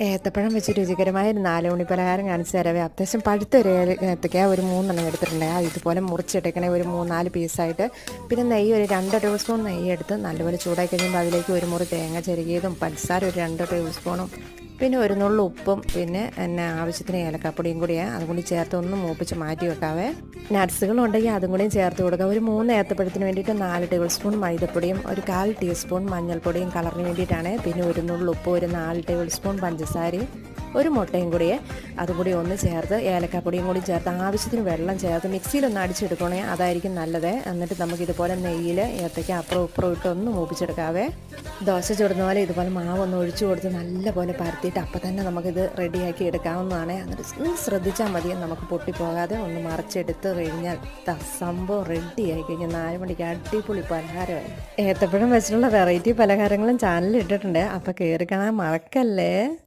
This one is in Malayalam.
ഏത്തപ്പഴം വെച്ച് രുചികരമായ ഒരു 4 മണി പലഹാരം കാണിച്ചു തരാവേ. അത്യാവശ്യം പഴുത്ത ഒരു ഏത്തയ്ക്ക ഒരു 3 എണ്ണം എടുത്തിട്ടുണ്ട്. ഇതുപോലെ മുറിച്ചിട്ടേക്കണേ ഒരു 3-4 പീസായിട്ട്. പിന്നെ നെയ്യ് ഒരു 2 ടേബിൾ സ്പൂൺ നെയ്യ് എടുത്ത് നല്ലപോലെ ചൂടാക്കി കഴിയുമ്പോൾ അതിലേക്ക് ഒരു മുറി തേങ്ങ ചിരകിയതും പഞ്ചസാര ഒരു 2 ടേബിൾ സ്പൂണും പിന്നെ ഒരു നുള്ളു ഉപ്പും പിന്നെ ആവശ്യത്തിന് ഏലക്കാപ്പൊടിയും കൂടിയാണ് അതും കൂടി ചേർത്ത് ഒന്ന് മൂപ്പിച്ച് മാറ്റി വെക്കാവേ. നട്ട്സുകളുണ്ടെങ്കിൽ അതും കൂടിയും ചേർത്ത് കൊടുക്കുക. ഒരു 3 ഏത്തപ്പഴത്തിന് വേണ്ടിയിട്ട് 4 ടേബിൾ സ്പൂൺ മൈദപ്പൊടിയും ഒരു 1/4 ടീസ്പൂൺ മഞ്ഞൾപ്പൊടിയും കളറിന് വേണ്ടിയിട്ടാണ്. പിന്നെ ഒരു നുള്ളു ഉപ്പ് ഒരു 4 ടേബിൾ സ്പൂൺ പഞ്ചസാരയും ഒരു മുട്ടയും കൂടിയെ അതും കൂടി ഒന്ന് ചേർത്ത് ഏലക്കാപ്പൊടിയും കൂടി ചേർത്ത് ആവശ്യത്തിന് വെള്ളം ചേർത്ത് മിക്സിയിലൊന്ന് അടിച്ചെടുക്കണേ, അതായിരിക്കും നല്ലത്. എന്നിട്ട് നമുക്കിതുപോലെ നെയ്യിൽ ഏത്തയ്ക്ക അപ്പുറം ഇപ്പുറം ഇട്ട് ഒന്ന് മൂപ്പിച്ചെടുക്കാവേ. ദോശ ചുടുന്ന പോലെ ഇതുപോലെ മാവ് ഒന്ന് ഒഴിച്ചു കൊടുത്ത് നല്ലപോലെ പരത്തിയിട്ട് അപ്പം തന്നെ നമുക്കിത് റെഡിയാക്കി എടുക്കാവുന്നതാണ്. എന്നിട്ട് ശ്രദ്ധിച്ചാൽ മതി, നമുക്ക് പൊട്ടിപ്പോകാതെ ഒന്ന് മറിച്ചെടുത്ത് കഴിഞ്ഞാൽ സംഭവം റെഡിയായി കഴിഞ്ഞാൽ 4 മണിക്ക് അടിപൊളി പലഹാരമായി. ഏത്തപ്പഴം വെച്ചിട്ടുള്ള വെറൈറ്റി പലഹാരങ്ങളും ചാനലിൽ ഇട്ടിട്ടുണ്ട്, അപ്പോൾ കയറി കാണാൻ മറക്കല്ലേ.